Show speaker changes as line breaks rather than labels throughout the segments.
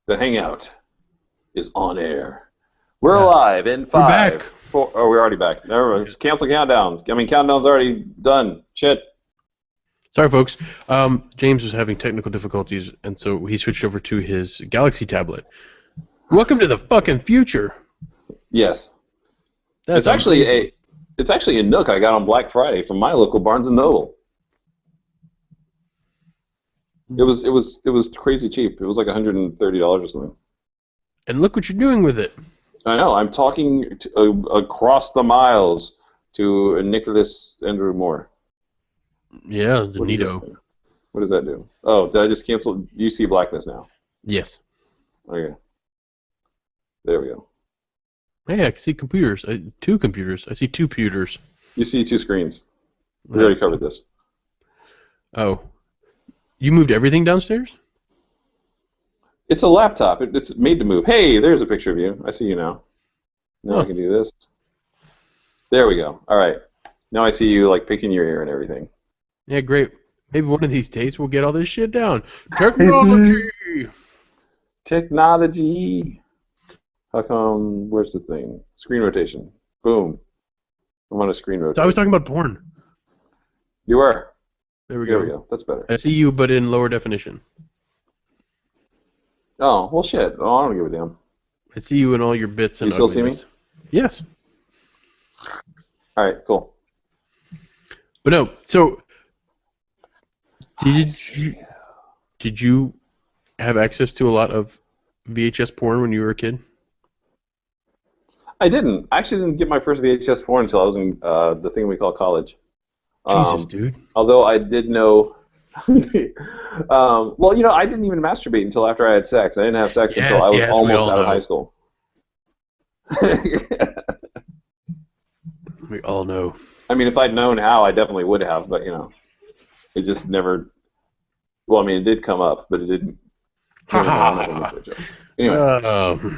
The Hangout is on air. We're
Yeah.
alive in
We're
5,
back.
4. Oh, we're already back. Never mind. Cancel countdown. I mean, countdown's already done. Shit.
Sorry, folks. James was having technical difficulties, and so he switched over to his Galaxy tablet. Welcome to the fucking future.
Yes.
That's
It's actually
amazing.
it's actually a Nook I got on Black Friday from my local Barnes and Noble. It was crazy cheap. It was like $130 or something.
And look what you're doing with it.
I know. I'm talking across the miles to Nicholas Andrew Moore.
Yeah, the
What is this
neato.
thing? What does that do? Oh, did I just cancel? You see blackness now.
Yes.
Okay. There we go.
Hey, I can see computers. Two computers. I see two pewters.
You see two screens. We already covered this.
Oh. You moved everything downstairs?
It's a laptop. It's made to move. Hey, there's a picture of you. I see you now. Now
Huh.
I can do this. There we go. All right. Now I see you like picking your ear and everything.
Yeah, great. Maybe one of these days we'll get all this shit down. Technology!
Technology. How come? Where's the thing? Screen rotation. Boom. I'm on a screen rotation.
So I was talking about porn.
You are.
There we
There
go.
we go. That's better.
I see you, but in lower definition.
Oh, well, shit. Oh, I don't give a damn.
I see you in all your bits and
You still see me?
ugliness. Yes.
All right, cool.
But no, so did you have access to a lot of VHS porn when you were a kid?
I didn't. I actually didn't get my first VHS porn until I was in the thing we call college.
Jesus, dude.
Although I did know. Well, I didn't even masturbate until after I had sex. I didn't have sex until I was
Yes, we
almost
all
out of
know.
high school.
We all know.
I mean, if I'd known how, I definitely would have, but, it just never. Well, I mean, it did come up, but it didn't. Anyway,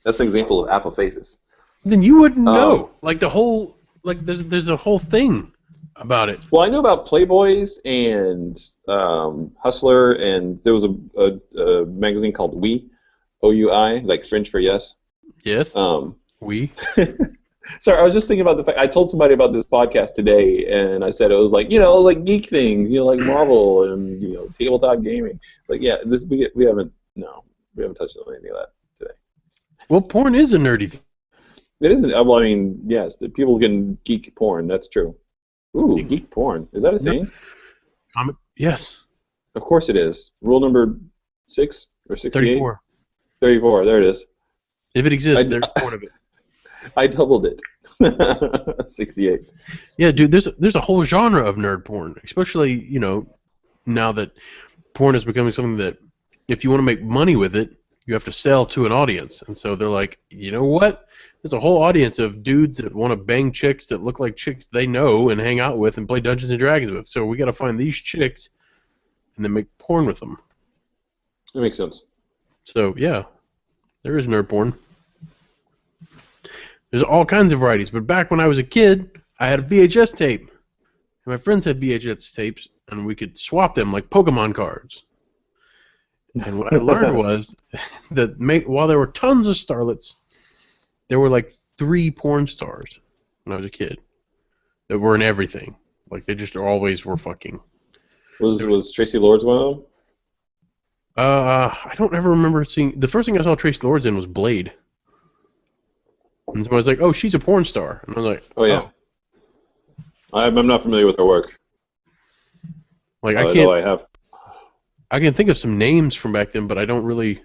that's an example of apple faces.
Then you wouldn't know. Like the whole, like there's a whole thing about it.
Well, I know about Playboys and Hustler, and there was a magazine called Oui, O-U-I, like French for yes.
Yes. We.
Sorry, I was just thinking about the fact I told somebody about this podcast today, and I said it was like like geek things, like Marvel and tabletop gaming. Like we haven't touched on any of that today.
Well, porn is a nerdy thing.
It isn't. Well, I mean, yes, people can geek porn. That's true. Ooh, geek porn. Is that a thing?
Yes.
Of course it is. Rule number 6 or 68?
34.
34. There it is.
If it exists, there's porn of it.
I doubled it. 68.
Yeah, dude. There's a whole genre of nerd porn, especially now that porn is becoming something that if you want to make money with it, you have to sell to an audience. And so they're like, you know what? There's a whole audience of dudes that want to bang chicks that look like chicks they know and hang out with and play Dungeons and Dragons with. So we got to find these chicks and then make porn with them.
That makes sense.
So yeah, there is nerd porn. There's all kinds of varieties. But back when I was a kid, I had a VHS tape. And my friends had VHS tapes, and we could swap them like Pokemon cards. And what I learned was that while there were tons of starlets, there were like 3 porn stars when I was a kid that were in everything. Like they just always were fucking.
Was Tracy Lords one of them?
I don't ever remember seeing. The first thing I saw Tracy Lords in was Blade. And somebody was like, "Oh, she's a porn star," and I was like,
"Oh yeah." I'm not familiar with her work.
Like I can think of some names from back then, but I don't really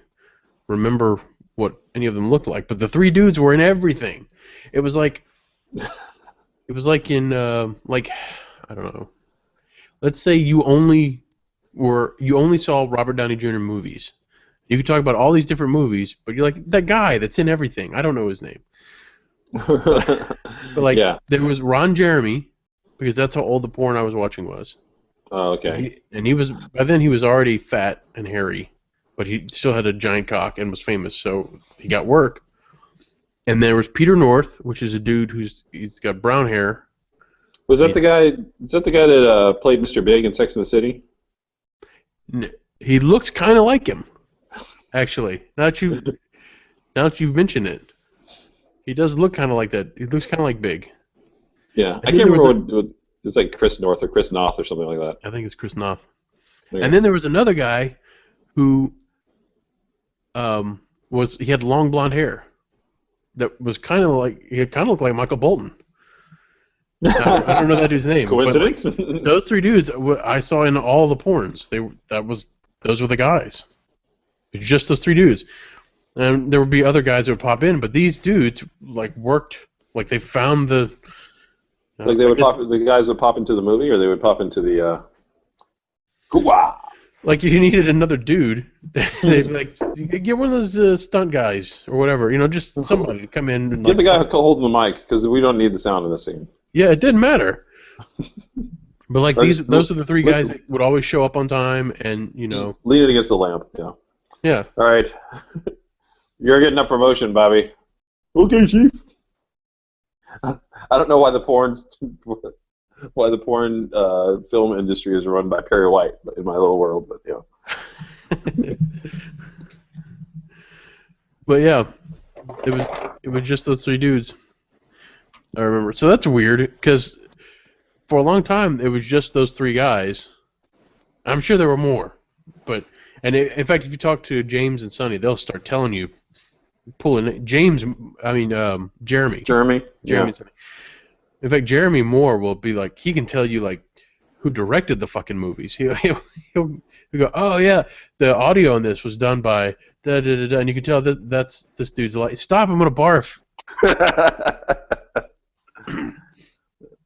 remember what any of them looked like. But the 3 dudes were in everything. It was like in I don't know. Let's say you only saw Robert Downey Jr. movies. You could talk about all these different movies, but you're like that guy that's in everything. I don't know his name. But like there was Ron Jeremy, because that's how old the porn I was watching was.
Oh, okay.
And he was by then he was already fat and hairy, but he still had a giant cock and was famous, so he got work. And there was Peter North, which is a dude he's got brown hair.
Was that the guy? Is that the guy that played Mr. Big in Sex and the City?
He looks kind of like him. Actually, now that you mention it, he does look kind of like that. He looks kind of like Big.
Yeah, I
And then
can't
there was
remember what it's like Chris North or Chris Noth or something like that.
I think it's Chris Noth.
Okay.
And then there was another guy who he had long blonde hair that was kind of like he kind of looked like Michael Bolton. I don't know that dude's name, but like
Coincidence?
those three dudes I saw in all the porns. Those were the guys. Just those three dudes. And there would be other guys that would pop in, but these dudes like worked like they found the
Like they would the guys would pop into the movie, or they would pop into the hoo-wah.
like you needed another dude. They'd be like, get one of those stunt guys or whatever, just somebody to come in. And,
Get the guy holding the mic, because we don't need the sound in this scene.
Yeah, it didn't matter. But like those are the three guys that would always show up on time, and
lean it against the lamp. Yeah.
Yeah.
All right. You're getting a promotion, Bobby. Okay, Chief. I don't know why the porn film industry is run by Perry White in my little world, but
But yeah, it was just those three dudes. I remember. So that's weird because for a long time it was just those three guys. I'm sure there were more, but in fact, if you talk to James and Sonny, they'll start telling you, Jeremy.
Jeremy. Yeah.
In fact, Jeremy Moore will be like, he can tell you like who directed the fucking movies. He'll go, oh yeah, the audio in this was done by da da da da, and you can tell that's this dude's like, stop, I'm gonna barf.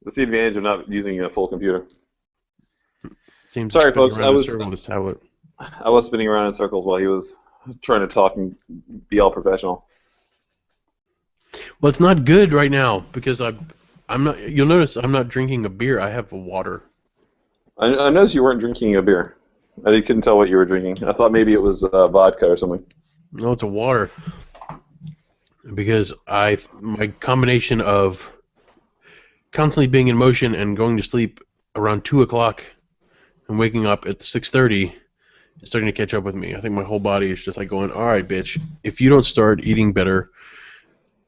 That's the advantage of not using a full computer.
James
Sorry, folks, I was spinning around in circles while he was trying to talk and be all professional.
Well, it's not good right now because I'm not. You'll notice I'm not drinking a beer. I have a water.
I noticed you weren't drinking a beer. I couldn't tell what you were drinking. I thought maybe it was vodka or something.
No, it's a water. Because my combination of constantly being in motion and going to sleep around 2 o'clock and waking up at 6:30 is starting to catch up with me. I think my whole body is just like going, all right, bitch, if you don't start eating better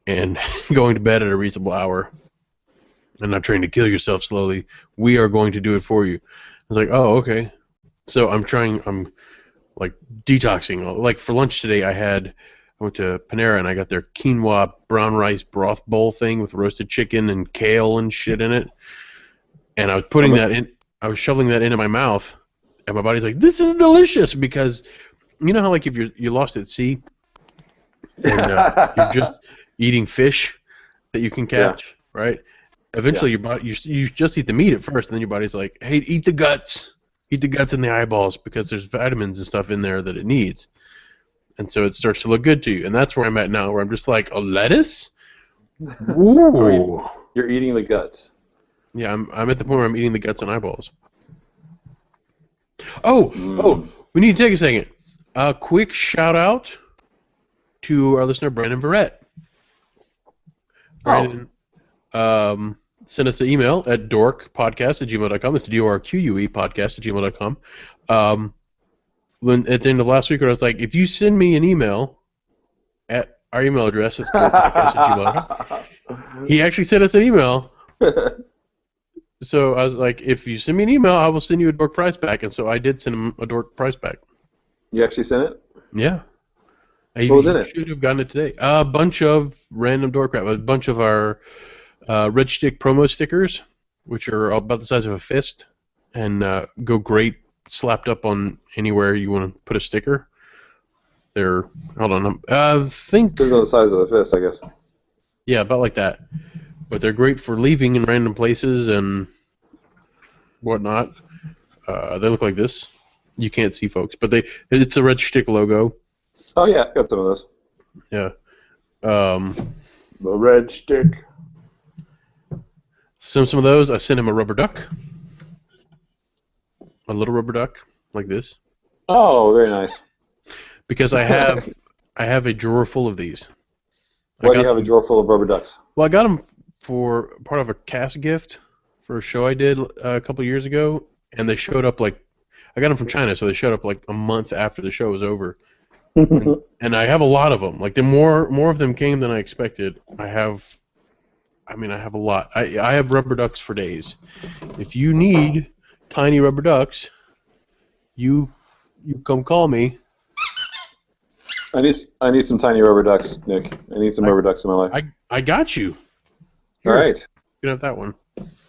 and going to bed at a reasonable hour and not trying to kill yourself slowly, we are going to do it for you. I was like, oh, okay. So I'm like detoxing. Like for lunch today, I went to Panera and I got their quinoa brown rice broth bowl thing with roasted chicken and kale and shit in it. And I was putting that in, I was shoveling that into my mouth, and my body's like, this is delicious, because you know how like if you're lost at sea and you're just eating fish that you can catch, right? Eventually your body, you just eat the meat at first, and then your body's like, hey, eat the guts and the eyeballs, because there's vitamins and stuff in there that it needs. And so it starts to look good to you. And that's where I'm at now, where I'm just like, a lettuce? Ooh.
You're eating the guts.
Yeah, I'm at the point where I'm eating the guts and eyeballs. Oh, we need to take a second. A quick shout out to our listener, Brandon Verrett. Brandon sent us an email at dorquepodcast@gmail.com. It's DORQUE podcast@gmail.com. At the end of last week, I was like, if you send me an email at our email address, it's dorquepodcast@gmail.com. He actually sent us an email. So I was like, if you send me an email, I will send you a Dorque prize pack. And so I did send him a Dorque prize pack.
You actually sent it?
Yeah.
What was in it?
I should have gotten it today. A bunch of random Dorque crap. A bunch of our Red Stick promo stickers, which are about the size of a fist, and go great slapped up on anywhere you want to put a sticker. They're, hold on, I think...
They're the size of a fist, I guess.
Yeah, about like that. But they're great for leaving in random places and whatnot. They look like this. You can't see, folks, but it's a Red Stick logo.
Oh yeah, got some of those.
Yeah.
The Red Stick.
Some of those. I sent him a rubber duck. A little rubber duck, like this.
Oh, very nice.
Because I have a drawer full of these.
Why do you have a drawer full of rubber ducks?
Well, I got them for part of a cast gift for a show I did a couple years ago, and they showed up like, I got them from China, so they showed up like a month after the show was over, And I have a lot of them. Like the more of them came than I expected. I have a lot. I have rubber ducks for days. If you need tiny rubber ducks, you come call me.
I need some tiny rubber ducks, Nick. I need some
I
rubber ducks in my life.
I got you.
All
Here,
right.
you can have that one.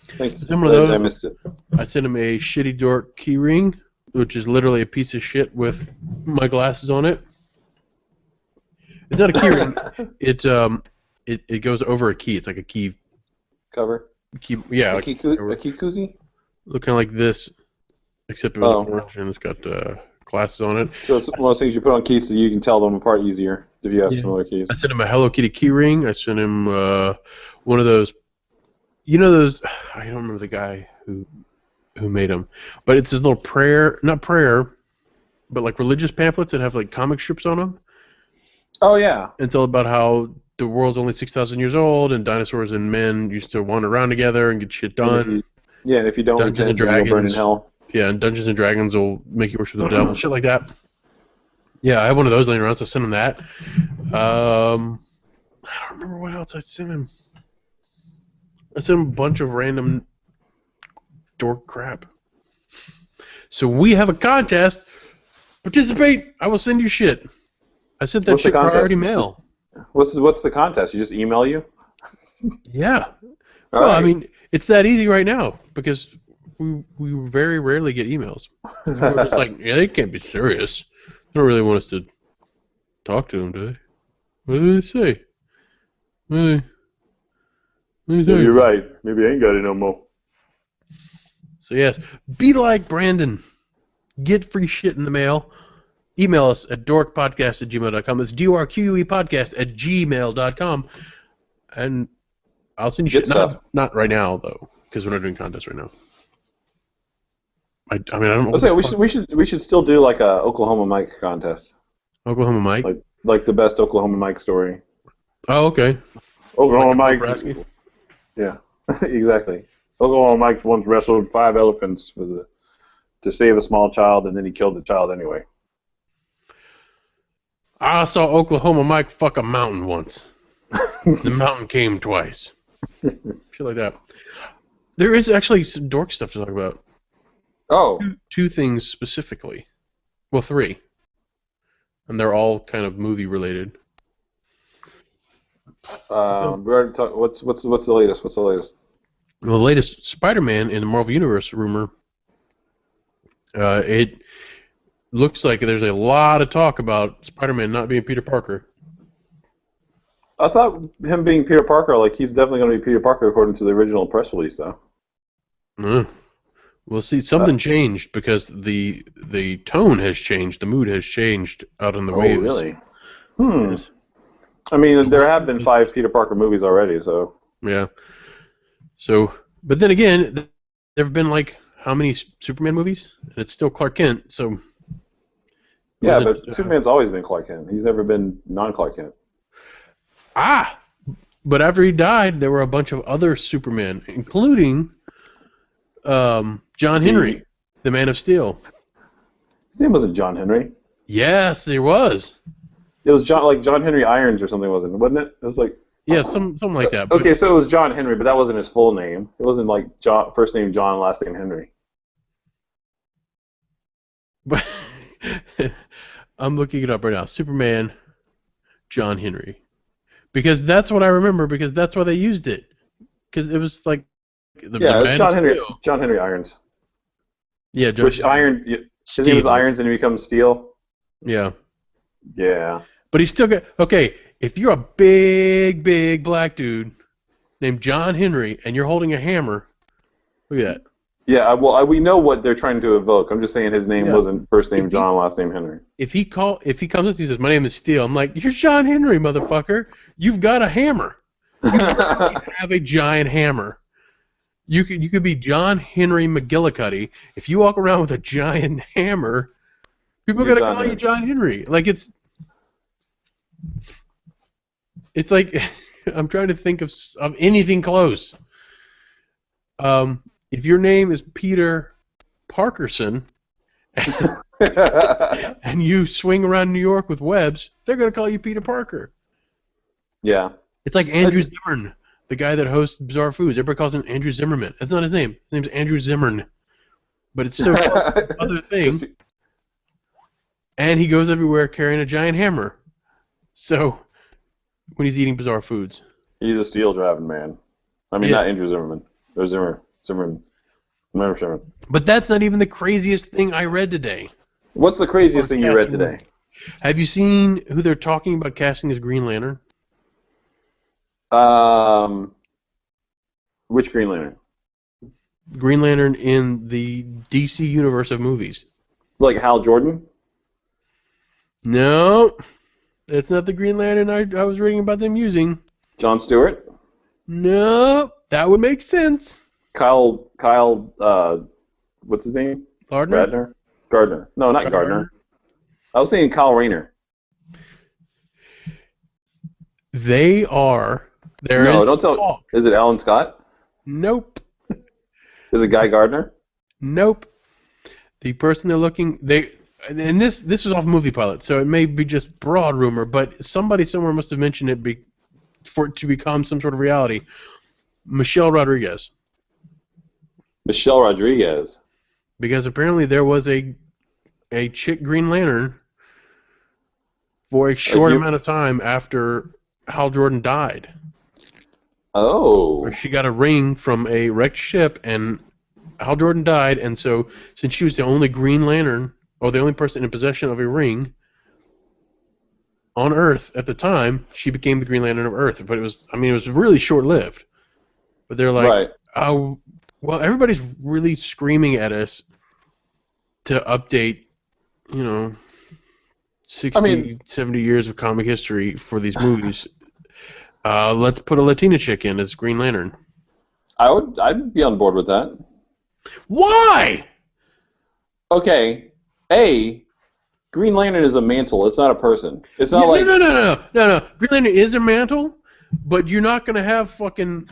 Thanks.
Some of those.
I missed it.
I sent him a shitty Dorque key ring, which is literally a piece of shit with my glasses on it. It's not a key ring. It goes over a key. It's like a key
Cover.
Yeah.
A key koozie?
Looking like this, except it was
Oh.
orange and it's got glasses on it.
So it's one of those things you put on keys so you can tell them apart easier if you have similar keys.
I sent him a Hello Kitty key ring. I sent him one of those. You know those? I don't remember the guy who made them, but it's this little not prayer, but like religious pamphlets that have like comic strips on them.
Oh yeah.
It's all about how the world's only 6,000 years old and dinosaurs and men used to wander around together and get shit done.
And if you don't,
Dungeons and
then you'll burn in
Dragons.
hell.
Yeah, and Dungeons and Dragons will make you worship the devil, shit like that. Yeah, I have one of those laying around, so I sent him that. I don't remember what else I sent him. I sent him a bunch of random dork crap. So we have a contest. Participate. I will send you shit. I sent that shit priority mail.
What's the contest? You just email you?
Yeah.
All
Well,
right.
I mean, it's that easy right now because we very rarely get emails. We're just like, yeah, they can't be serious. They don't really want us to talk to them, do they? What do they say? What do they say?
You're right. Maybe I ain't got it no more.
So yes, be like Brandon. Get free shit in the mail. Email us at dorkpodcast@gmail.com. That's dorquepodcast@gmail.com. And I'll send you shit. Not right now though, because we're not doing contests right now. I mean, I don't know.
Let's say we should still do like a Oklahoma Mike contest.
Oklahoma Mike.
Like the best Oklahoma Mike story.
Oh, okay.
Oklahoma
like
Mike. Yeah, exactly. Oklahoma Mike once wrestled 5 elephants to save a small child, and then he killed the child anyway.
I saw Oklahoma Mike fuck a mountain once. The mountain came twice. Shit like that. There is actually some dork stuff to talk about.
Oh.
Two things specifically. Well, 3. And they're all kind of movie related.
We already talked. What's the latest? What's the latest?
Well, the latest Spider-Man in the Marvel Universe rumor. It looks like there's a lot of talk about Spider-Man not being Peter Parker.
I thought him being Peter Parker, like he's definitely going to be Peter Parker according to the original press release, though.
Well, see, something changed because the tone has changed, the mood has changed out in the waves.
Oh, really? Yes. I mean, there have been 5 Peter Parker movies already, so.
Yeah. So, but then again, there have been like how many Superman movies? And it's still Clark Kent, so.
Yeah, but Superman's always been Clark Kent. He's never been non-Clark Kent.
But after he died, there were a bunch of other Supermen, including John Henry, the Man of Steel.
His name wasn't John Henry.
Yes, there was.
It was John Henry Irons or something, wasn't it? It was like.
Yeah, something like that.
Okay, so it was John Henry, but that wasn't his full name. It wasn't like first name John, last name Henry.
But I'm looking it up right now. Superman, John Henry. Because that's what I remember, because that's why they used it. Because it was like
it was John Henry. Steel. John Henry Irons.
Yeah,
John. Which his name was Irons, and he becomes Steel.
Yeah.
Yeah.
But he's still got. Okay, if you're a big black dude named John Henry and you're holding a hammer, look at that.
Yeah, well, we know what they're trying to evoke. I'm just saying his name wasn't first name John, last name Henry.
If he comes up and he says, "My name is Steel," I'm like, "You're John Henry, motherfucker. You've got a hammer. You have a giant hammer. You could be John Henry McGillicuddy. If you walk around with a giant hammer, people are gonna call you John Henry. Like it's like I'm trying to think of anything close. If your name is Peter Parkerson, and you swing around New York with webs, they're going to call you Peter Parker.
Yeah.
It's like Andrew Zimmern, the guy that hosts Bizarre Foods. Everybody calls him Andrew Zimmerman. That's not his name. His name's Andrew Zimmern. But it's so close to the other thing. And he goes everywhere carrying a giant hammer. So, when he's eating Bizarre Foods.
He's a steel driving man. I mean, not Andrew Zimmerman. Or Zimmerman.
But that's not even the craziest thing I read today.
What's the craziest thing you read today?
Have you seen who they're talking about casting as Green Lantern?
Which Green Lantern?
Green Lantern in the DC universe of movies.
Like Hal Jordan?
No, that's not the Green Lantern I was reading about them using.
Jon Stewart?
No, that would make sense.
Kyle, what's his name?
Gardner?
Gardner. No, not Gardner. I was saying Kyle Rayner.
They are.
Don't tell. Is it Alan Scott?
Nope.
Is it Guy Gardner?
Nope. The person they're looking, and this was off Movie Pilot, so it may be just broad rumor, but somebody somewhere must have mentioned it for it to become some sort of reality. Michelle Rodriguez.
Michelle Rodriguez.
Because apparently there was a chick Green Lantern for a short amount of time after Hal Jordan died.
Oh.
Where she got a ring from a wrecked ship, and Hal Jordan died, and so since she was the only Green Lantern, or the only person in possession of a ring on Earth at the time, she became the Green Lantern of Earth. But it was really short-lived. But they're like,
right.
Oh, well, everybody's really screaming at us to update, 70 years of comic history for these movies. Let's put a Latina chick in as Green Lantern.
I'd be on board with that.
Why?
Okay, Green Lantern is a mantle. It's not a person. It's not like
no. Green Lantern is a mantle, but you're not gonna have fucking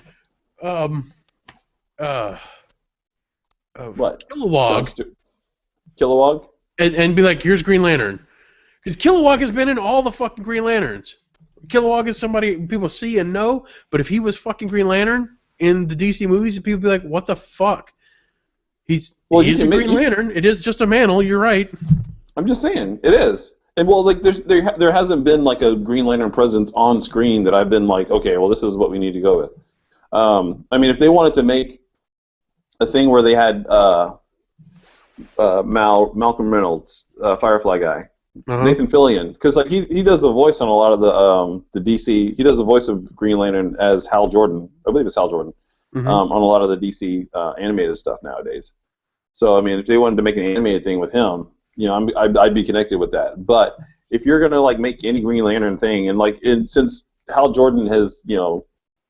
what?
Kilowog, and be like, here's Green Lantern, because Kilowog has been in all the fucking Green Lanterns. Kilowog is somebody people see and know, but if he was fucking Green Lantern in the DC movies, people would be like, what the fuck? He's a Green Lantern. It is just a mantle. You're right.
I'm just saying it is. And well, like there hasn't been like a Green Lantern presence on screen that I've been like, okay, well this is what we need to go with. I mean, if they wanted to make a thing where they had Malcolm Reynolds, Firefly guy, Nathan Fillion, because like he does the voice on a lot of the DC. He does the voice of Green Lantern as Hal Jordan. I believe it's Hal Jordan on a lot of the DC animated stuff nowadays. So I mean, if they wanted to make an animated thing with him, I'd be connected with that. But if you're gonna like make any Green Lantern thing, and since Hal Jordan has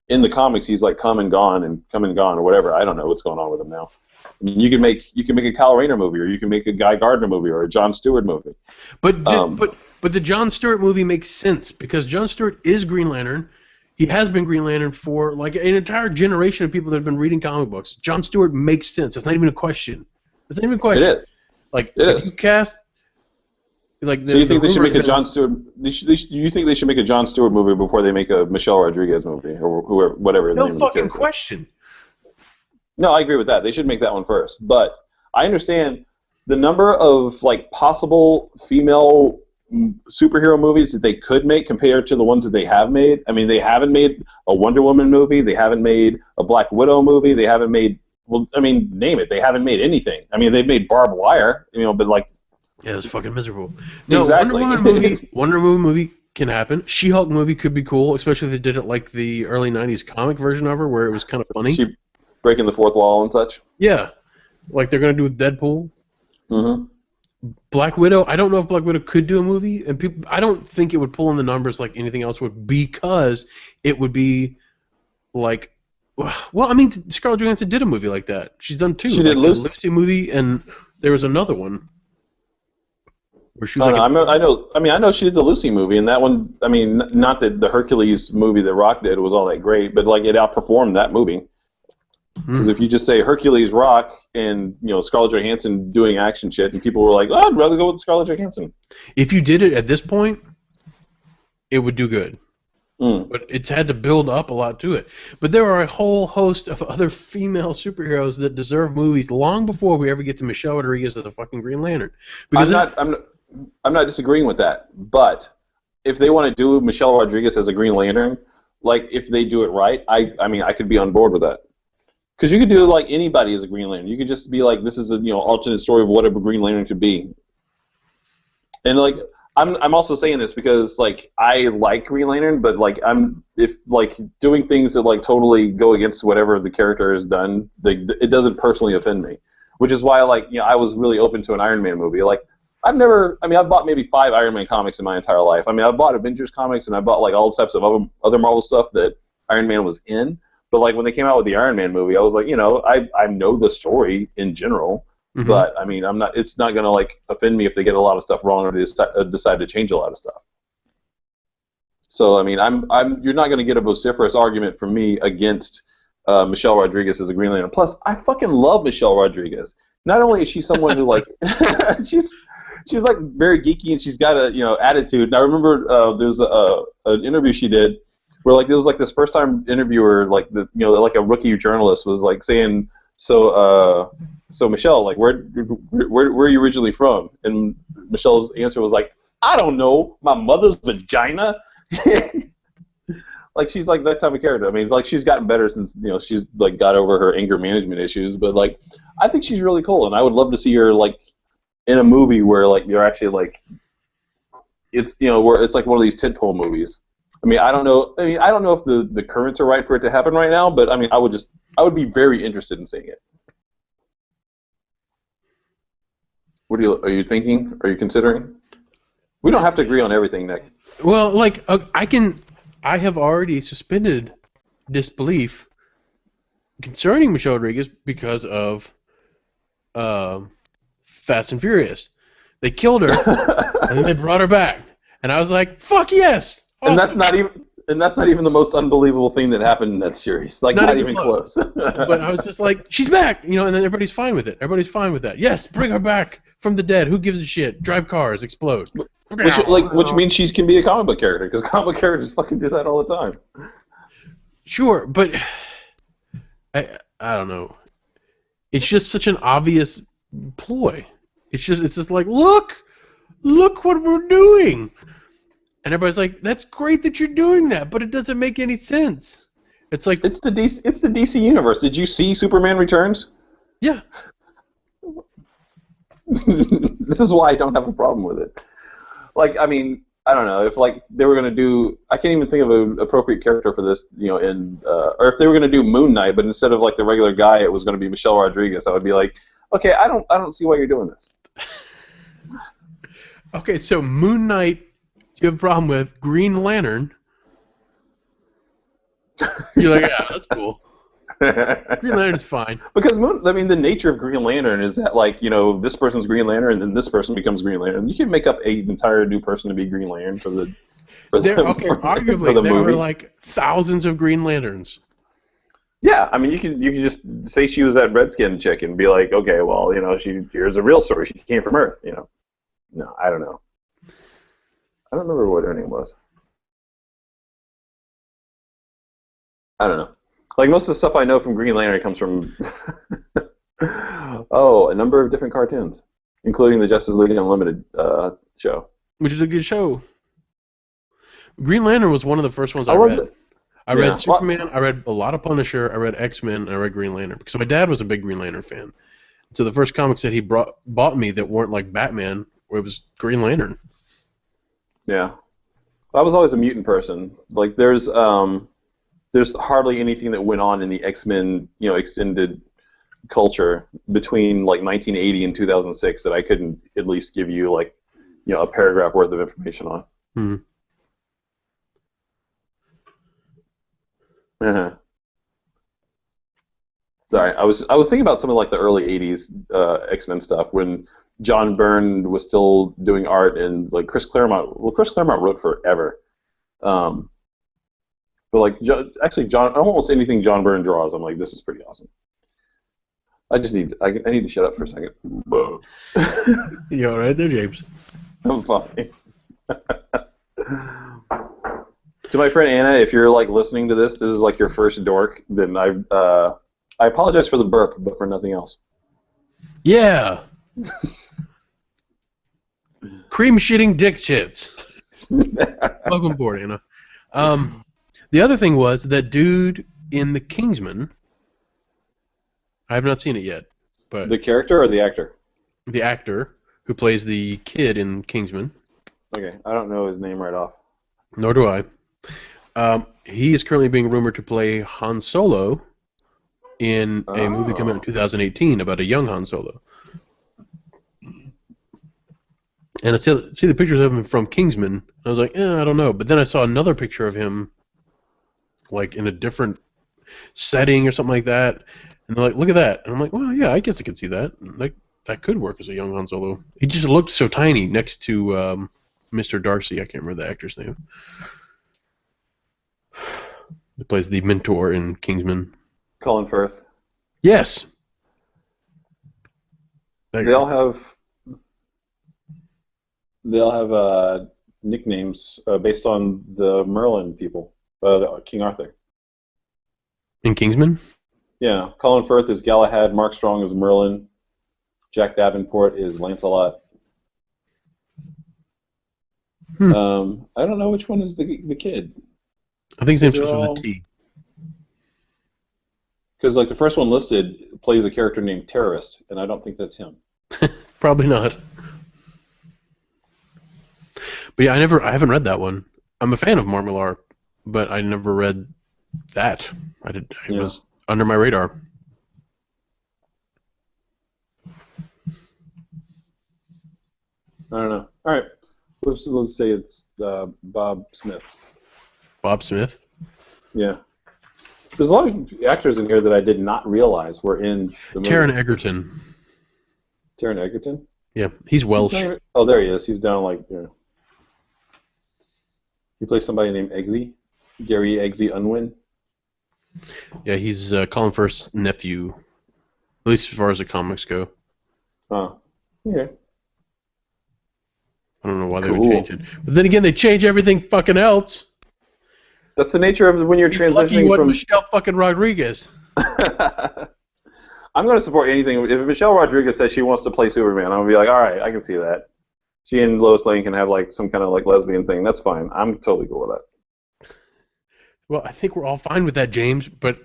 in the comics he's like come and gone or whatever. I don't know what's going on with him now. I mean, you can make a Kyle Rayner movie, or you can make a Guy Gardner movie, or a Jon Stewart movie.
But the Jon Stewart movie makes sense because Jon Stewart is Green Lantern. He has been Green Lantern for like an entire generation of people that have been reading comic books. Jon Stewart makes sense. It's not even a question. It's not even a question.
It is.
Like if you cast like.
So you think they should make a Jon Stewart? You think they should make a Jon Stewart movie before they make a Michelle Rodriguez movie or whoever, whatever?
No fucking question.
No, I agree with that. They should make that one first. But I understand the number of like possible female superhero movies that they could make compared to the ones that they have made. I mean, they haven't made a Wonder Woman movie. They haven't made a Black Widow movie. They haven't made, well, I mean, name it. They haven't made anything. I mean, they've made Barbed Wire, but like.
Yeah, it's fucking miserable. No,
exactly.
Wonder Woman movie can happen. She-Hulk movie could be cool, especially if they did it like the early 90s comic version of her where it was kind of funny.
She breaking the fourth wall and such.
Yeah, like they're gonna do with Deadpool. Black Widow. I don't know if Black Widow could do a movie, and I don't think it would pull in the numbers like anything else would, because it would be like, well, I mean, Scarlett Johansson did a movie like that. She's done two.
She did
Lucy movie, and there was another one where she was
I know she did the Lucy movie, and that one. I mean, not that the Hercules movie that Rock did was all that great, but like it outperformed that movie. Because if you just say Hercules Rock, and Scarlett Johansson doing action shit, and people were like, "Oh, I'd rather go with Scarlett Johansson."
If you did it at this point, it would do good.
Mm.
But it's had to build up a lot to it. But there are a whole host of other female superheroes that deserve movies long before we ever get to Michelle Rodriguez as the fucking Green Lantern. Because
I'm not disagreeing with that, but if they want to do Michelle Rodriguez as a Green Lantern, like if they do it right, I mean I could be on board with that. Because you could do like anybody as a Green Lantern. You could just be like, this is a alternate story of what a Green Lantern could be. And like I'm also saying this because like I like Green Lantern, but like if doing things that like totally go against whatever the character has done, it doesn't personally offend me. Which is why I was really open to an Iron Man movie. Like I've bought maybe 5 Iron Man comics in my entire life. I mean, I've bought Avengers comics and I bought like all types of other Marvel stuff that Iron Man was in. But like when they came out with the Iron Man movie, I was like, I know the story in general, but I mean, I'm not. It's not gonna like offend me if they get a lot of stuff wrong or they decide to change a lot of stuff. So I mean, you're not gonna get a vociferous argument from me against Michelle Rodriguez as a Green Lantern. Plus, I fucking love Michelle Rodriguez. Not only is she someone who like she's like very geeky and she's got a attitude. And I remember there's an interview she did where like it was like this first time interviewer like like a rookie journalist was like saying so Michelle, like where are you originally from? And Michelle's answer was like, I don't know, my mother's vagina. Like she's like that type of character. I mean, like she's gotten better since she's like got over her anger management issues, but like I think she's really cool and I would love to see her like in a movie where like you're actually like it's where it's like one of these tentpole movies. I mean, I don't know if the currents are right for it to happen right now, but I mean, I would be very interested in seeing it. What are you thinking? Are you considering? We don't have to agree on everything, Nick.
Well, like I have already suspended disbelief concerning Michelle Rodriguez because of Fast and Furious. They killed her and then they brought her back, and I was like, "Fuck yes!" Awesome.
And that's not even the most unbelievable thing that happened in that series. Like not even close.
But I was just like, "She's back," and then everybody's fine with it. Everybody's fine with that. Yes, bring her back from the dead. Who gives a shit? Drive cars, explode.
Which means she can be a comic book character because comic book characters fucking do that all the time.
Sure, but I don't know. It's just such an obvious ploy. It's just like look what we're doing, and everybody's like, that's great that you're doing that, but it doesn't make any sense. It's like
it's the DC universe. Did you see Superman Returns?
Yeah.
This is why I don't have a problem with it. Like, I mean, I don't know if like they were gonna do. I can't even think of an appropriate character for this. Or if they were gonna do Moon Knight, but instead of like the regular guy, it was gonna be Michelle Rodriguez. I would be like, okay, I don't see why you're doing this.
Okay, so Moon Knight, you have a problem with. Green Lantern, you're like, yeah, that's cool. Green Lantern's fine.
Because the nature of Green Lantern is that like this person's Green Lantern and then this person becomes Green Lantern. You can make up an entire new person to be Green Lantern for the
arguably
the
there
movie.
are like thousands of Green Lanterns.
Yeah, I mean you can just say she was that redskin chick and be like, okay, well here's a real story. She came from Earth. No, I don't know. I don't remember what her name was. I don't know. Like most of the stuff I know from Green Lantern comes from a number of different cartoons, including the Justice League Unlimited show,
which is a good show. Green Lantern was one of the first ones I read. I read Superman. I read a lot of Punisher. I read X-Men. And I read Green Lantern because my dad was a big Green Lantern fan. So the first comics that he bought me that weren't like Batman, it was Green Lantern.
Yeah, I was always a mutant person. Like there's hardly anything that went on in the X-Men, extended culture between like 1980 and 2006 that I couldn't at least give you like, a paragraph worth of information on.
Hmm.
Uh-huh. Sorry, I was thinking about some of like the early '80s X-Men stuff when John Byrne was still doing art and like Chris Claremont. Well, Chris Claremont wrote forever. But like, actually, almost anything John Byrne draws, I'm like, this is pretty awesome. I need to shut up for a second.
You all right there, James?
I'm fine. To my friend Anna, if you're like listening to this is like your first dork, then I apologize for the burp, but for nothing else.
Yeah. Cream shitting dick shits. Welcome aboard, Anna. The other thing was that dude in The Kingsman. I have not seen it yet, but
The character or the actor?
the actor who plays the kid in Kingsman.
Okay, I don't know his name right off.
Nor do I. He is currently being rumored to play Han Solo in a movie coming out in 2018 about a young Han Solo. And I see the pictures of him from Kingsman, and I was like, I don't know. But then I saw another picture of him, like in a different setting or something like that, and they're like, look at that. And I'm like, well, yeah, I guess I could see that. Like, that could work as a young Han Solo. He just looked so tiny next to Mr. Darcy. I can't remember the actor's name. He plays the mentor in Kingsman.
Colin Firth.
Yes.
They all have nicknames based on the Merlin people, King Arthur.
In Kingsman?
Yeah, Colin Firth is Galahad, Mark Strong is Merlin, Jack Davenport is Lancelot. I don't know which one is the kid.
I think his name starts with a T.
Because like the first one listed plays a character named Terrorist, and I don't think that's him.
Probably not. But yeah, I haven't read that one. I'm a fan of Marmillar, but I never read that. It was under my radar.
I don't know. All right, let's say it's Bob Smith.
Bob Smith?
Yeah. There's a lot of actors in here that I did not realize were in the movie.
Taron Egerton.
Taron Egerton?
Yeah, he's Welsh.
Oh, there he is. He's down like, He plays somebody named Eggsy. Gary Eggsy Unwin.
Yeah, he's Colin Firth's nephew. At least as far as the comics go.
Oh, okay.
I don't know why they would change it. But then again, they change everything fucking else.
That's the nature of when you're transitioning from
Michelle fucking Rodriguez.
I'm going to support anything. If Michelle Rodriguez says she wants to play Superman, I'm going to be like, all right, I can see that. She and Lois Lane can have like some kind of like lesbian thing. That's fine. I'm totally cool with that.
Well, I think we're all fine with that, James. But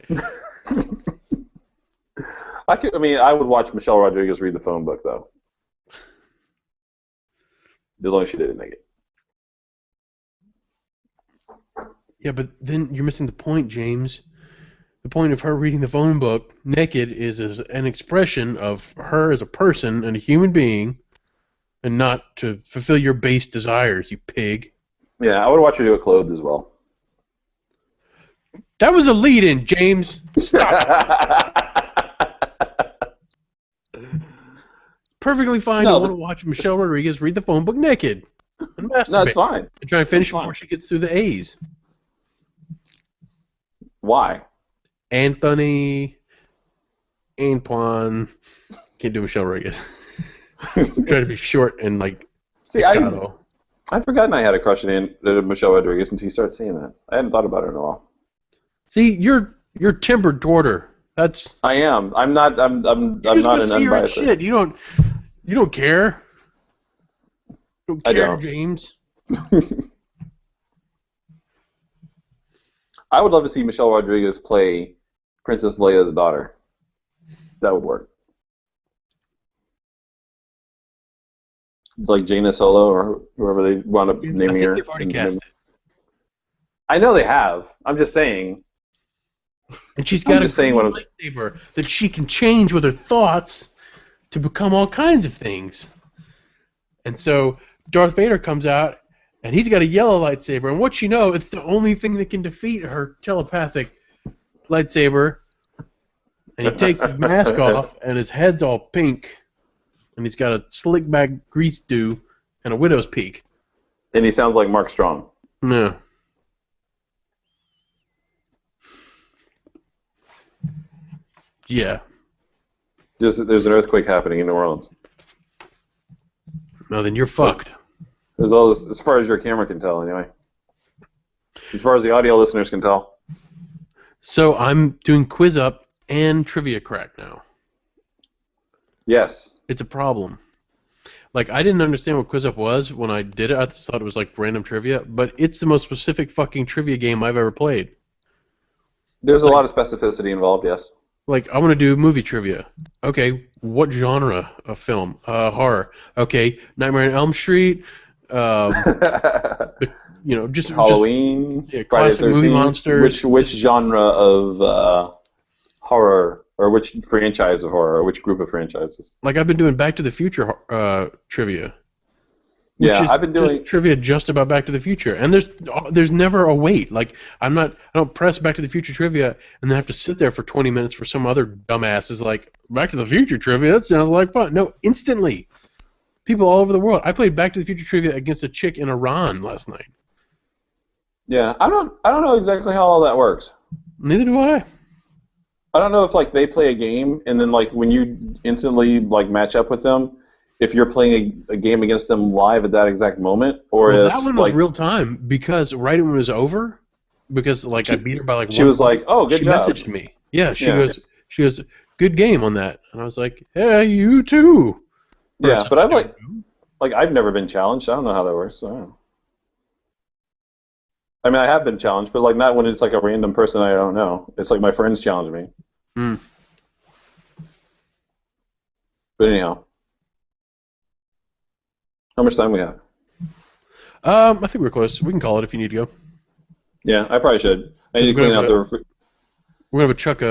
I would watch Michelle Rodriguez read the phone book though. As long as she didn't make it.
Yeah, but then you're missing the point, James. The point of her reading the phone book naked is as an expression of her as a person and a human being, and not to fulfill your base desires, you pig.
Yeah, I would watch her do it clothed as well.
That was a lead-in, James. Stop. Perfectly fine to want to watch Michelle Rodriguez read the phone book naked and masturbate.
No, it's fine.
And try to finish before she gets through the A's.
Why?
Anthony, Antoine, can't do Michelle Rodriguez. Try to be short and like staccato.
I'd forgotten I had a crush on Michelle Rodriguez until you started saying that. I hadn't thought about her in a while.
See, you're tempered toward her. That's.
I am. I'm not. I'm not an unbiased.
Shit. You don't care. You don't care, I don't. James.
I would love to see Michelle Rodriguez play Princess Leia's daughter. That would work. Like Jaina Solo or whoever they wound up naming her.
I think they've already cast it.
I know they have. I'm just saying.
And she's got a lightsaber that she can change with her thoughts to become all kinds of things. And so Darth Vader comes out, and he's got a yellow lightsaber. And what you know, it's the only thing that can defeat her telepathic lightsaber. And he takes his mask off, and his head's all pink. And he's got a slick back grease do and a widow's peak.
And he sounds like Mark Strong.
No. Yeah.
There's an earthquake happening in New Orleans.
No, then you're fucked.
As far as your camera can tell, anyway. As far as the audio listeners can tell.
So I'm doing quiz up and trivia crack now.
Yes.
It's a problem. Like, I didn't understand what quiz up was when I did it. I just thought it was like random trivia, but it's the most specific fucking trivia game I've ever played.
There's a lot of specificity involved, yes.
Like, I want to do movie trivia. Okay, what genre of film? Horror. Okay, Nightmare on Elm Street. Just
Halloween.
Yeah, classic movie monsters.
Which genre of horror, or which franchise of horror, or which group of franchises?
Like, I've been doing Back to the Future trivia.
Yeah, I've been doing
just trivia just about Back to the Future, and there's never a wait. Like, I don't press Back to the Future trivia and then have to sit there for 20 minutes for some other dumbass is like, Back to the Future trivia, that sounds like fun. No, instantly. People all over the world. I played Back to the Future trivia against a chick in Iran last night.
Yeah, I don't know exactly how all that works.
Neither do I.
I don't know if like they play a game and then like when you instantly like match up with them, if you're playing a game against them live at that exact moment, or
well,
if
that one was real time because right when it was over, because like I beat her by like
she was like, "Oh, good job."
She messaged me. Yeah, she goes, "Good game on that," and I was like, "Hey, you too."
Yeah, but I've never been challenged. I don't know how that works. So I don't know. I mean, I have been challenged, but like not when it's like a random person I don't know. It's like my friends challenge me.
Mm.
But anyhow, how much time we have?
I think we're close. We can call it if you need to go.
Yeah, I probably should. I need to clean out the.
We're gonna have a Chuck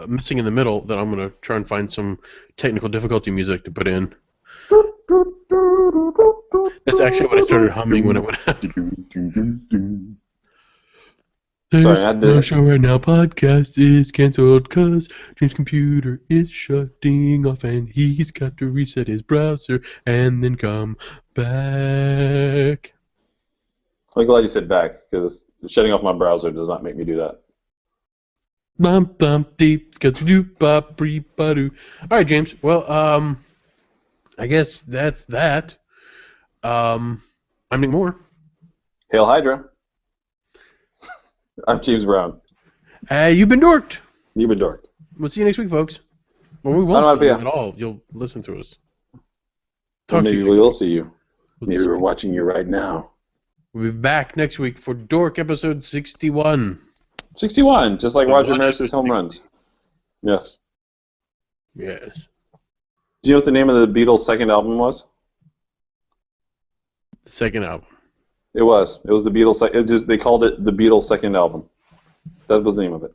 missing in the middle that I'm gonna try and find some technical difficulty music to put in. That's actually what I started humming when it went out. There's no show right now. Podcast is canceled because James' computer is shutting off and he's got to reset his browser and then come back.
I'm glad you said back because shutting off my browser does not make me do that.
Bum bum deep do bop bree ba doo. All right, James. Well, I guess that's that. I'm Nick Moore.
Hail Hydra. I'm James Brown.
You've been dorked.
You've been dorked.
We'll see you next week, folks. Well, we won't see you at all. You'll listen to us.
Maybe we will see you. Maybe we're watching you right now.
We'll be back next week for Dorque episode 61.
61, just like Roger Maris's home runs. Yes.
Yes.
Do you know what the name of the Beatles' second album was?
The second album.
It was. It was the Beatles. They called it the Beatles' second album. That was the name of it.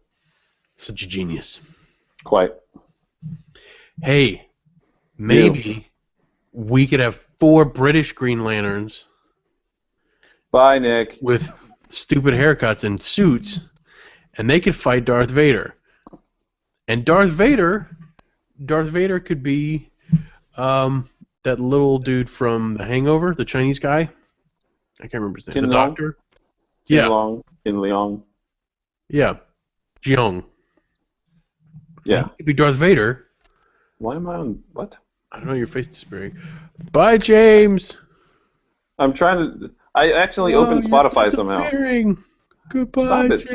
Such a genius.
Quite.
Hey, maybe we could have 4 British Green Lanterns.
Bye, Nick.
With stupid haircuts and suits, and they could fight Darth Vader. And Darth Vader could be that little dude from The Hangover, the Chinese guy. I can't remember his name. The doctor?
Kin Leong.
Yeah. Jiong.
Yeah.
He could be Darth Vader.
Why am I on... What?
I don't know, your face is disappearing. Bye, James!
I'm trying to... I actually opened Spotify somehow.
Goodbye, James!